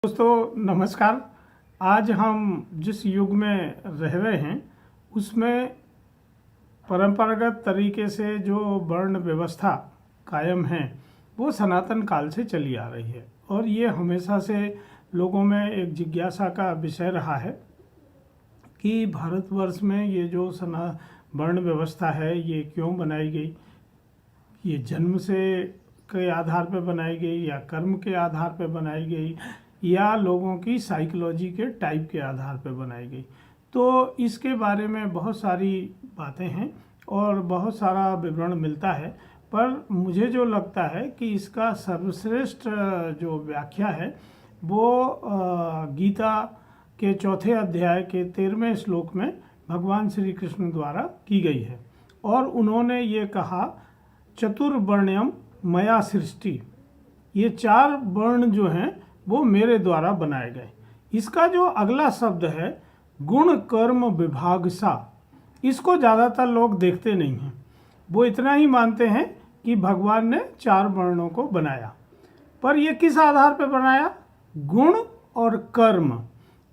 दोस्तों नमस्कार। आज हम जिस युग में रह रहे हैं उसमें परंपरागत तरीके से जो वर्ण व्यवस्था कायम है वो सनातन काल से चली आ रही है और ये हमेशा से लोगों में एक जिज्ञासा का विषय रहा है कि भारतवर्ष में ये जो वर्ण व्यवस्था है ये क्यों बनाई गई। ये जन्म से के आधार पर बनाई गई या कर्म के आधार पर बनाई गई या लोगों की साइकोलॉजी के टाइप के आधार पर बनाई गई। तो इसके बारे में बहुत सारी बातें हैं और बहुत सारा विवरण मिलता है, पर मुझे जो लगता है कि इसका सर्वश्रेष्ठ जो व्याख्या है वो गीता के चौथे अध्याय के 13वें श्लोक में भगवान श्री कृष्ण द्वारा की गई है। और उन्होंने ये कहा, चतुर्वर्ण्यम मया सृष्टि, ये 4 वर्ण जो हैं वो मेरे द्वारा बनाए गए। इसका जो अगला शब्द है गुण कर्म विभाग सा, इसको ज़्यादातर लोग देखते नहीं हैं। वो इतना ही मानते हैं कि भगवान ने 4 वर्णों को बनाया, पर ये किस आधार पर बनाया? गुण और कर्म।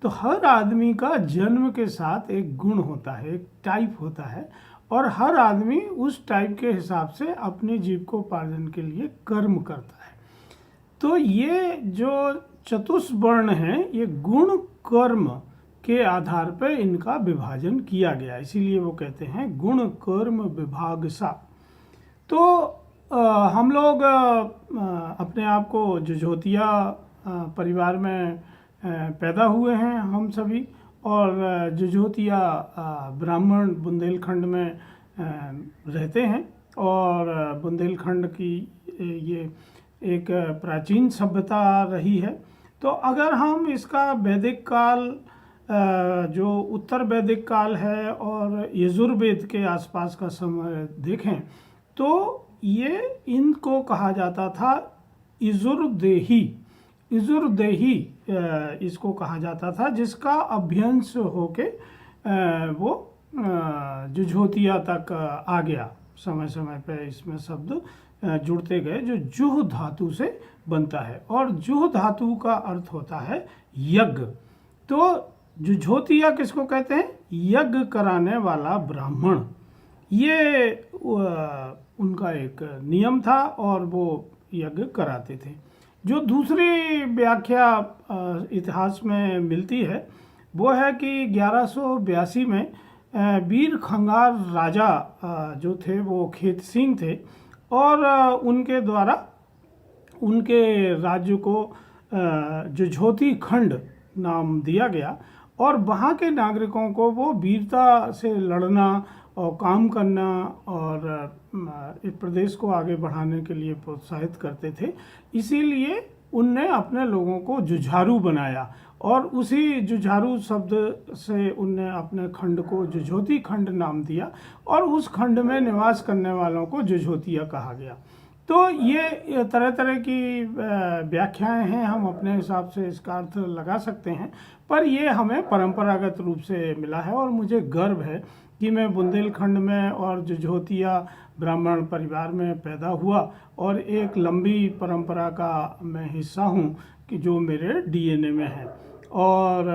तो हर आदमी का जन्म के साथ एक गुण होता है, एक टाइप होता है, और हर आदमी उस टाइप के हिसाब से अपने जीविकोपार्जन के लिए कर्म करता है। तो ये जो चतुष्वर्ण हैं ये गुण कर्म के आधार पर इनका विभाजन किया गया, इसीलिए वो कहते हैं गुण कर्म विभाग सा। तो हम लोग अपने आप को जुझोतिया परिवार में पैदा हुए हैं हम सभी, और जुझोतिया ब्राह्मण बुंदेलखंड में रहते हैं। और बुंदेलखंड की ये एक प्राचीन सभ्यता रही है। तो अगर हम इसका वैदिक काल जो उत्तर वैदिक काल है और यजुर्वेद के आसपास का समय देखें तो ये इनको कहा जाता था यजुर्देही। यजुर्देही इसको कहा जाता था, जिसका अभ्यंश होके वो जुझोतिया तक आ गया। समय समय पे इसमें शब्द जुड़ते गए जो जुह धातु से बनता है, और जुह धातु का अर्थ होता है यज्ञ। तो जुझोतिया किसको कहते हैं? यज्ञ कराने वाला ब्राह्मण। ये उनका एक नियम था और वो यज्ञ कराते थे। जो दूसरी व्याख्या इतिहास में मिलती है वो है कि 1182 में वीर खंगार राजा जो थे वो खेत सिंह थे, और उनके द्वारा उनके राज्य को जुझोती खंड नाम दिया गया, और वहाँ के नागरिकों को वो वीरता से लड़ना और काम करना और इस प्रदेश को आगे बढ़ाने के लिए प्रोत्साहित करते थे। इसीलिए उनने अपने लोगों को जुझारू बनाया, और उसी जुझारू शब्द से उनने अपने खंड को जुझोती खंड नाम दिया, और उस खंड में निवास करने वालों को जुझोतिया कहा गया। तो ये तरह तरह की व्याख्याएं हैं, हम अपने हिसाब से इसका अर्थ लगा सकते हैं, पर ये हमें परंपरागत रूप से मिला है। और मुझे गर्व है कि मैं बुंदेलखंड में और जुझोतिया ब्राह्मण परिवार में पैदा हुआ, और एक लंबी परंपरा का मैं हिस्सा हूँ कि जो मेरे डीएनए में है। और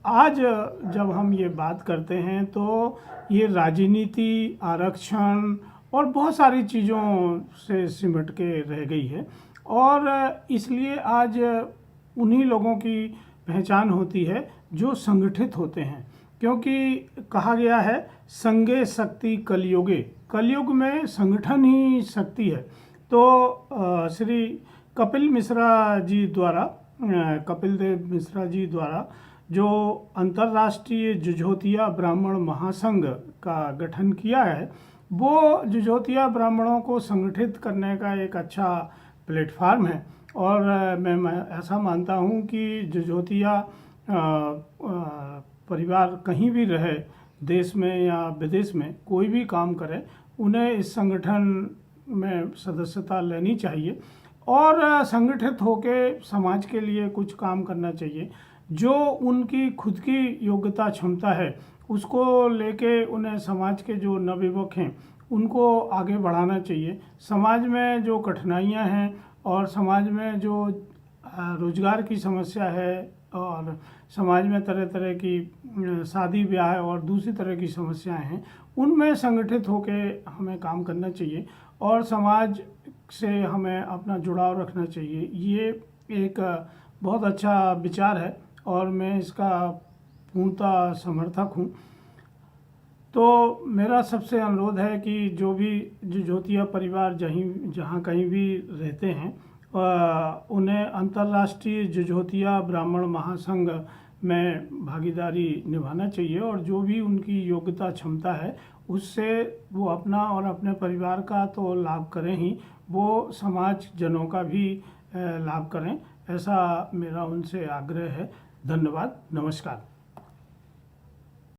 आज जब हम ये बात करते हैं तो ये राजनीति, आरक्षण और बहुत सारी चीज़ों से सिमट के रह गई है, और इसलिए आज उन्हीं लोगों की पहचान होती है जो संगठित होते हैं। क्योंकि कहा गया है संगे शक्ति कलयुगे, कलयुग में संगठन ही शक्ति है। तो श्री कपिल मिश्रा जी द्वारा, कपिल देव मिश्रा जी द्वारा जो अंतर्राष्ट्रीय जुझोतिया ब्राह्मण महासंघ का गठन किया है, वो जुझोतिया ब्राह्मणों को संगठित करने का एक अच्छा प्लेटफार्म है। और मैं ऐसा मानता हूँ कि जुझोतिया परिवार कहीं भी रहे, देश में या विदेश में कोई भी काम करे, उन्हें इस संगठन में सदस्यता लेनी चाहिए और संगठित होकर समाज के लिए कुछ काम करना चाहिए। जो उनकी खुद की योग्यता क्षमता है उसको लेके उन्हें समाज के जो नवयुवक हैं उनको आगे बढ़ाना चाहिए। समाज में जो कठिनाइयां हैं और समाज में जो रोजगार की समस्या है और समाज में तरह तरह की शादी ब्याह और दूसरी तरह की समस्याएं हैं, उनमें संगठित होके हमें काम करना चाहिए और समाज से हमें अपना जुड़ाव रखना चाहिए। ये एक बहुत अच्छा विचार है और मैं इसका पूर्णतः समर्थक हूँ। तो मेरा सबसे अनुरोध है कि जो भी जुजोतिया परिवार जहाँ कहीं भी रहते हैं उन्हें अंतर्राष्ट्रीय जुजोतिया ब्राह्मण महासंघ में भागीदारी निभाना चाहिए और जो भी उनकी योग्यता क्षमता है उससे वो अपना और अपने परिवार का तो लाभ करें ही, वो समाज जनों का भी लाभ करें, ऐसा मेरा उनसे आग्रह है। धन्यवाद, नमस्कार।